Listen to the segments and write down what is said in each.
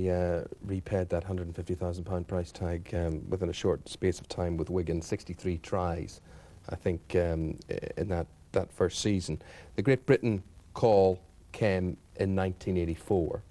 He repaid that £150,000 price tag within a short space of time with Wigan, 63 tries, I think, in that first season. The Great Britain call came in 1984.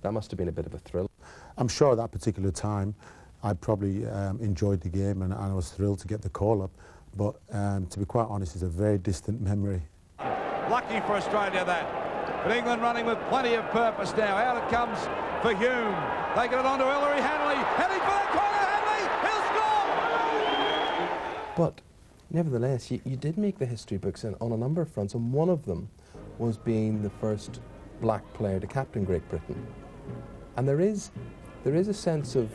That must have been a bit of a thrill. I'm sure at that particular time I probably enjoyed the game and I was thrilled to get the call up, but to be quite honest, it's a very distant memory. Lucky for Australia that, but England running with plenty of purpose now. Out it comes for Hume, taking it on to Ellery, Hanley, heading for the corner, Hanley, he'll score! But nevertheless, you did make the history books on a number of fronts, and one of them was being the first black player to captain Great Britain. And there is a sense of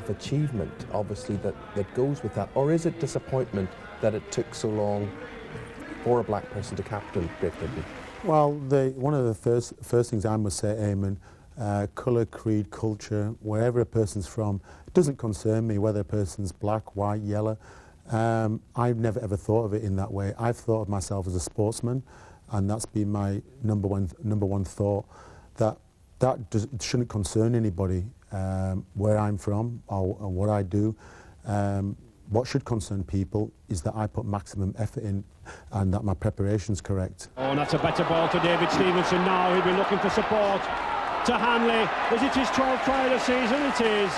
achievement, obviously, that goes with that. Or is it disappointment that it took so long for a black person to captain Great Britain? Well, one of the first things I must say, Eamon, colour, creed, culture, wherever a person's from, it doesn't concern me whether a person's black, white, yellow. I've never ever thought of it in that way. I've thought of myself as a sportsman, and that's been my number one thought, that shouldn't concern anybody where I'm from or what I do. What should concern people is that I put maximum effort in and that my preparation's correct. Oh, and that's a better ball to David Stevenson now. He'll be looking for support to Hanley. Is it his 12th try of the season? It is.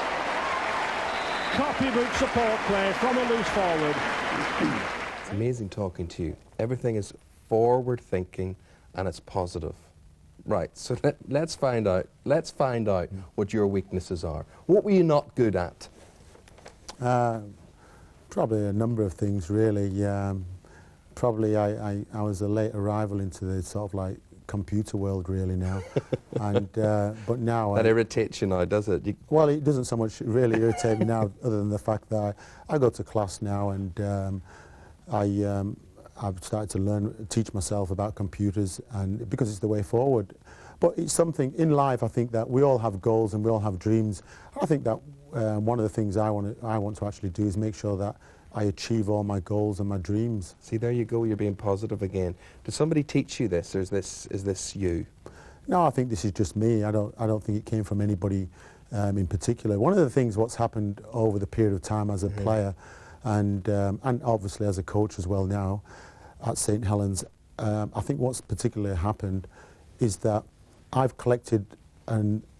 Copybook support play from a loose forward. It's amazing talking to you. Everything is forward thinking and it's positive. Right, so let's find out. Let's find out what your weaknesses are. What were you not good at? Probably a number of things, really. Probably I was a late arrival into the sort of like computer world, really, now. And but now that irritates you now, does it? Well, it doesn't so much really irritate me now, other than the fact that I go to class now, and I've started to teach myself about computers, and because it's the way forward. But it's something in life. I think that we all have goals and we all have dreams. I think that one of the things I want to actually do is make sure that I achieve all my goals and my dreams. See, there you go. You're being positive again. Did somebody teach you this, or is this you? No, I think this is just me. I don't think it came from anybody in particular. One of the things what's happened over the period of time as a player, and obviously as a coach as well now at St Helens, I think what's particularly happened is that I've collected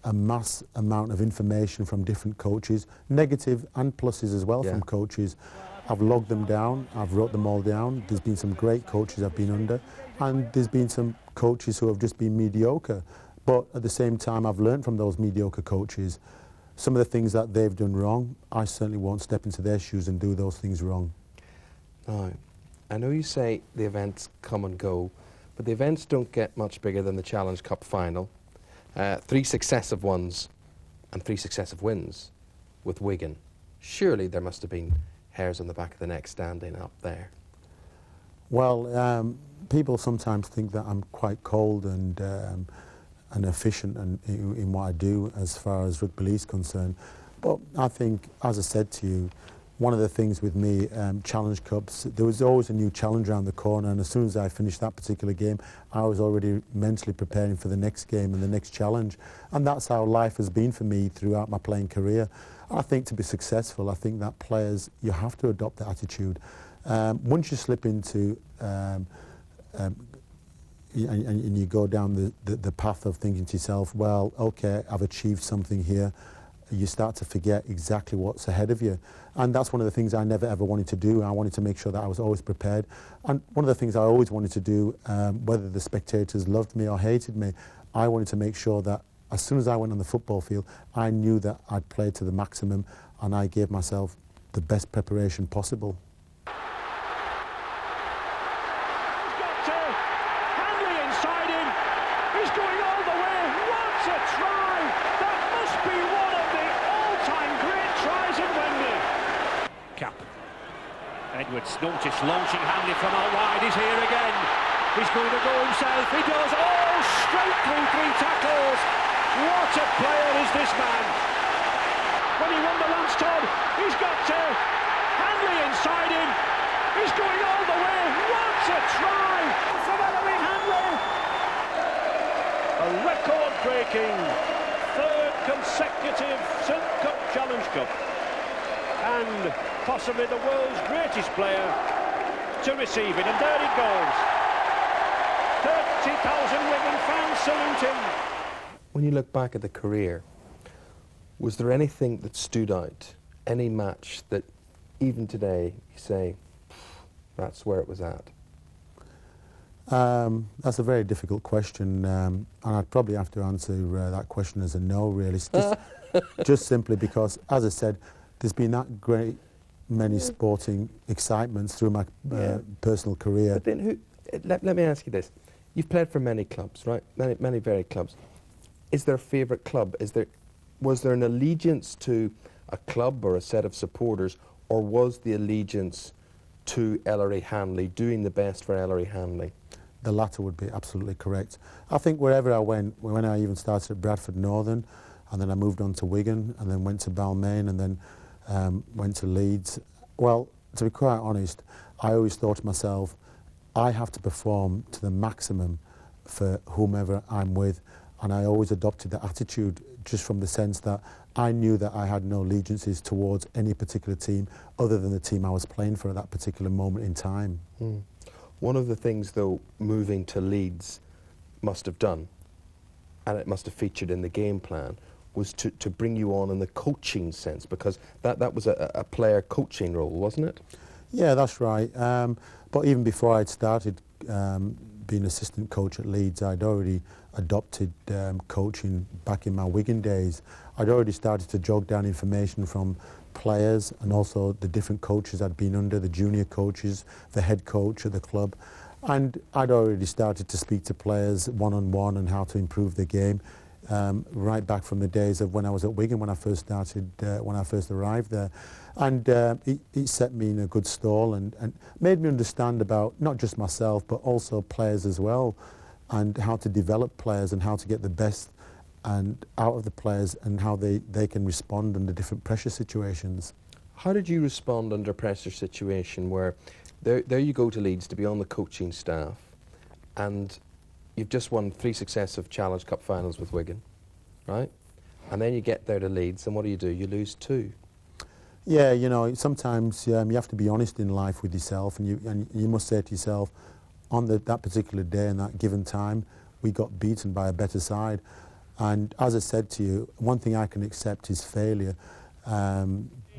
a mass amount of information from different coaches, negative and pluses as well, from coaches. I've logged them down, I've wrote them all down. There's been some great coaches I've been under, and there's been some coaches who have just been mediocre. But at the same time, I've learned from those mediocre coaches. Some of the things that they've done wrong, I certainly won't step into their shoes and do those things wrong. Now, I know you say the events come and go, but the events don't get much bigger than the Challenge Cup final. 3 successive ones and 3 successive wins with Wigan. Surely there must have been hairs on the back of the neck standing up there. Well, people sometimes think that I'm quite cold and efficient in what I do as far as rugby league is concerned. But I think, as I said to you, one of the things with me, Challenge Cups, there was always a new challenge around the corner, and as soon as I finished that particular game, I was already mentally preparing for the next game and the next challenge. And that's how life has been for me throughout my playing career. I think to be successful, I think that players, you have to adopt that attitude. Once you slip into and you go down the path of thinking to yourself, well, okay, I've achieved something here, you start to forget exactly what's ahead of you. And that's one of the things I never ever wanted to do. I wanted to make sure that I was always prepared. And one of the things I always wanted to do, whether the spectators loved me or hated me, I wanted to make sure that as soon as I went on the football field, I knew that I'd played to the maximum and I gave myself the best preparation possible. Edwards, notice, launching Hanley from out wide, he's here again. He's going to go himself, he does, oh, straight through 3 tackles. What a player is this man. When he won the Lance Todd, he's got Hanley inside him. He's going all the way, what a try from Ellery Hanley. A record-breaking 3rd consecutive and possibly the world's greatest player to receive it, and there it goes. 30,000 Wigan fans salute him. When you look back at the career, was there anything that stood out, any match that even today you say, that's where it was at? That's a very difficult question, and I'd probably have to answer that question as a no, really. Just simply because, as I said, there's been that great many sporting excitements through my personal career. But then let me ask you this. You've played for many clubs, right? Many varied clubs. Is there a favourite club? Was there an allegiance to a club or a set of supporters, or was the allegiance to Ellery Hanley, doing the best for Ellery Hanley? The latter would be absolutely correct. I think wherever I went, when I even started at Bradford Northern, and then I moved on to Wigan, and then went to Balmain, and then went to Leeds. Well, to be quite honest, I always thought to myself, I have to perform to the maximum for whomever I'm with, and I always adopted that attitude just from the sense that I knew that I had no allegiances towards any particular team other than the team I was playing for at that particular moment in time. Mm. One of the things, though, moving to Leeds must have done, and it must have featured in the game plan, was to bring you on in the coaching sense, because that was a player coaching role, wasn't it? Yeah, that's right. But even before I'd started being assistant coach at Leeds, I'd already adopted coaching back in my Wigan days. I'd already started to jog down information from players and also the different coaches I'd been under, the junior coaches, the head coach at the club. And I'd already started to speak to players one-on-one and how to improve the game, right back from the days of when I was at Wigan, when I first started, when I first arrived there. And it set me in a good stall and made me understand about not just myself, but also players as well, and how to develop players and how to get the best and out of the players and how they can respond under different pressure situations. How did you respond under pressure situation where there you go to Leeds to be on the coaching staff, and you've just won 3 successive Challenge Cup finals with Wigan, right? And then you get there to Leeds, and what do? You lose 2. Yeah, you know, sometimes you have to be honest in life with yourself, and you must say to yourself, on that particular day and that given time, we got beaten by a better side. And as I said to you, one thing I can accept is failure,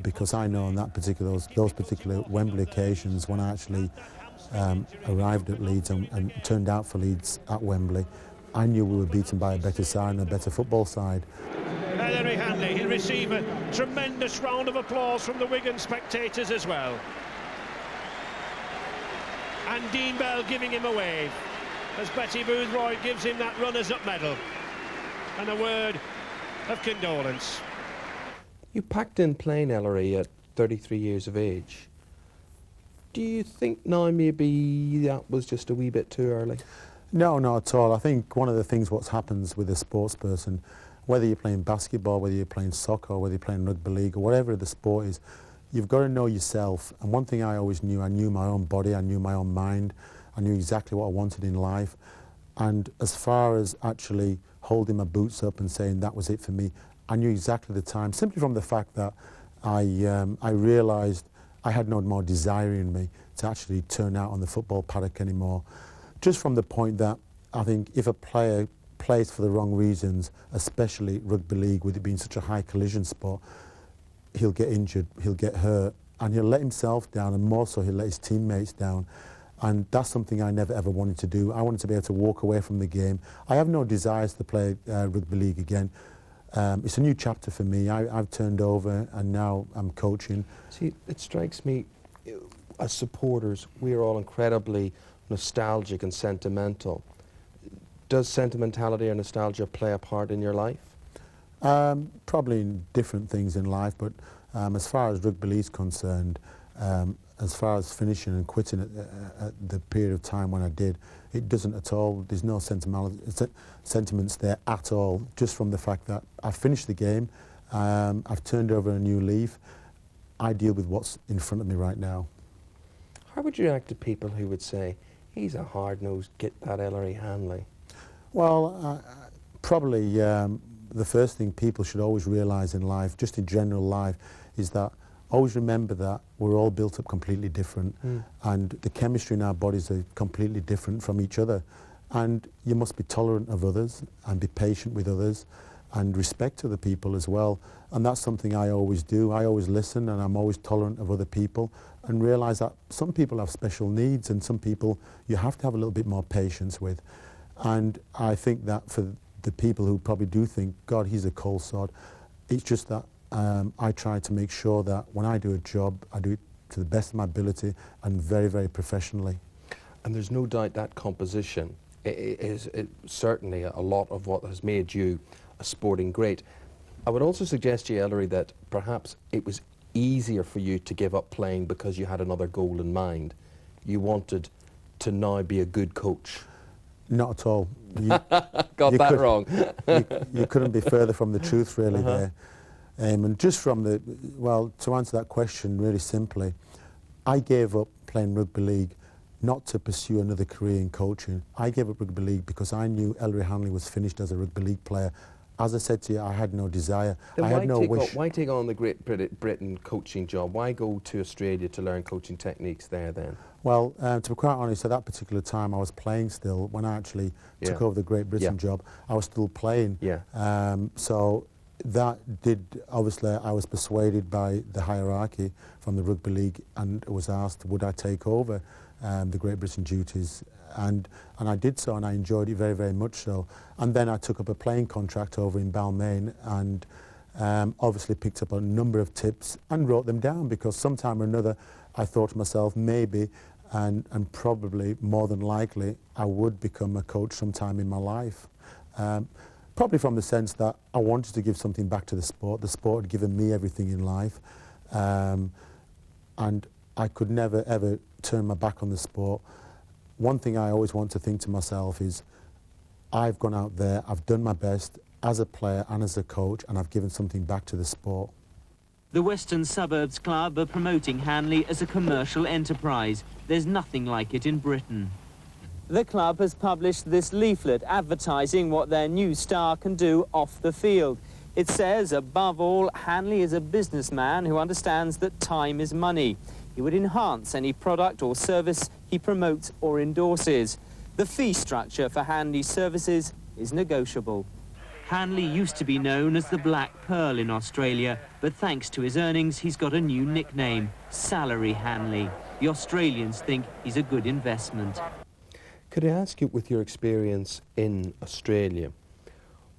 because I know on that particular those particular Wembley occasions when I actually arrived at Leeds and turned out for Leeds at Wembley, I knew we were beaten by a better side and a better football side. Ellery Hanley, he'll receive a tremendous round of applause from the Wigan spectators as well. And Dean Bell giving him a wave as Betty Boothroyd gives him that runners-up medal and a word of condolence. You packed in playing Ellery at 33 years of age. Do you think now maybe that was just a wee bit too early? No, not at all. I think one of the things what happens with a sports person, whether you're playing basketball, whether you're playing soccer, whether you're playing rugby league, or whatever the sport is, you've got to know yourself. And one thing I always knew, I knew my own body, I knew my own mind, I knew exactly what I wanted in life. And as far as actually holding my boots up and saying that was it for me, I knew exactly the time, simply from the fact that I realised I had no more desire in me to actually turn out on the football paddock anymore. Just from the point that I think if a player plays for the wrong reasons, especially rugby league, with it being such a high collision sport, he'll get injured, he'll get hurt, and he'll let himself down, and more so he'll let his teammates down. And that's something I never ever wanted to do. I wanted to be able to walk away from the game. I have no desires to play rugby league again. It's a new chapter for me. I've turned over and now I'm coaching. See, it strikes me, as supporters, we are all incredibly nostalgic and sentimental. Does sentimentality or nostalgia play a part in your life? Probably in different things in life, but as far as rugby league is concerned, as far as finishing and quitting at the period of time when I did, it doesn't at all. There's no sentiments there at all, just from the fact that I've finished the game, I've turned over a new leaf. I deal with what's in front of me right now. How would you react to people who would say, he's a hard-nosed, get that Ellery Hanley? Well, probably the first thing people should always realise in life, just in general life, is that always remember that we're all built up completely different, and the chemistry in our bodies are completely different from each other. And you must be tolerant of others and be patient with others and respect other people as well. And that's something I always do. I always listen, and I'm always tolerant of other people and realise that some people have special needs and some people you have to have a little bit more patience with. And I think that for the people who probably do think, God, he's a cold sod, it's just that I try to make sure that when I do a job, I do it to the best of my ability and very, very professionally. And there's no doubt that composition is certainly a lot of what has made you a sporting great. I would also suggest to you, Ellery, that perhaps it was easier for you to give up playing because you had another goal in mind. You wanted to now be a good coach. Not at all. Got that wrong. you couldn't be further from the truth, really, there. And just from the, well, to answer that question really simply, I gave up playing rugby league not to pursue another career in coaching. I gave up rugby league because I knew Ellery Hanley was finished as a rugby league player. As I said to you, I had no desire. Then I had no wish. Why take on the Great Britain coaching job? Why go to Australia to learn coaching techniques there then? Well, to be quite honest, at that particular time I was playing still. When I actually took over the Great Britain job, I was still playing. So that did, obviously, I was persuaded by the hierarchy from the rugby league and was asked would I take over the Great Britain duties, and I did so, and I enjoyed it very, very much so. And then I took up a playing contract over in Balmain, and obviously picked up a number of tips and wrote them down, because sometime or another I thought to myself, maybe and probably more than likely I would become a coach sometime in my life. Probably from the sense that I wanted to give something back to the sport. The sport had given me everything in life, and I could never ever turn my back on the sport. One thing I always want to think to myself is, I've gone out there, I've done my best as a player and as a coach, and I've given something back to the sport. The Western Suburbs Club are promoting Hanley as a commercial enterprise. There's nothing like it in Britain. The club has published this leaflet advertising what their new star can do off the field. It says, above all, Hanley is a businessman who understands that time is money. He would enhance any product or service he promotes or endorses. The fee structure for Hanley's services is negotiable. Hanley used to be known as the Black Pearl in Australia, but thanks to his earnings, he's got a new nickname, Salary Hanley. The Australians think he's a good investment. Could I ask you, with your experience in Australia,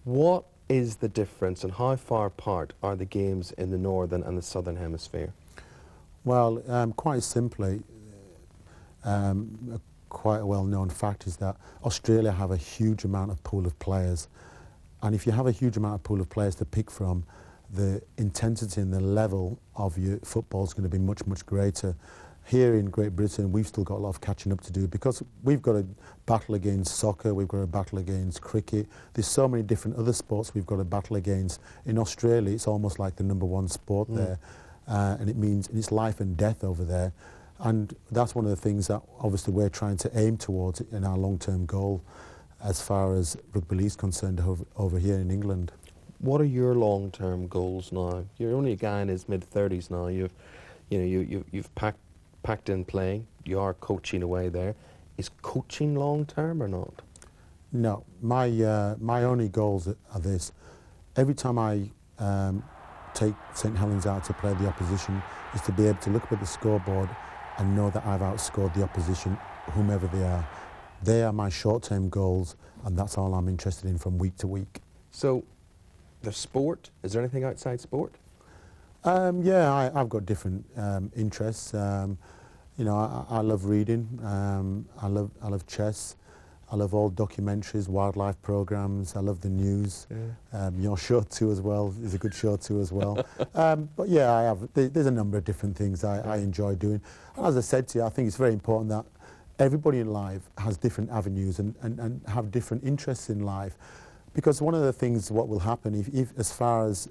what is the difference and how far apart are the games in the Northern and the Southern Hemisphere? Well, quite simply, quite a well-known fact is that Australia have a huge amount of pool of players. And if you have a huge amount of pool of players to pick from, the intensity and the level of your football is going to be much, much greater. Here in Great Britain, we've still got a lot of catching up to do, because we've got to battle against soccer, we've got to battle against cricket. There's so many different other sports we've got to battle against. In Australia, it's almost like the #1 sport there. And it means it's life and death over there. And that's one of the things that obviously we're trying to aim towards in our long-term goal as far as rugby league is concerned over here in England. What are your long-term goals now? You're only a guy in his mid-30s now. You've packed in playing. You are coaching away there. Is coaching long-term or not? No, my only goals are this. Every time I take St Helens out to play the opposition, is to be able to look up at the scoreboard and know that I've outscored the opposition, whomever they are. They are my short-term goals, and that's all I'm interested in from week to week. So, the sport, is there anything outside sport? Yeah, I've got different interests. You know, I love reading, I love chess, I love all documentaries, wildlife programs, I love the news. Your show too as well is a good show too as well. But yeah, there's a number of different things I enjoy doing. And as I said to you, I think it's very important that everybody in life has different avenues and have different interests in life. Because one of the things what will happen if as far as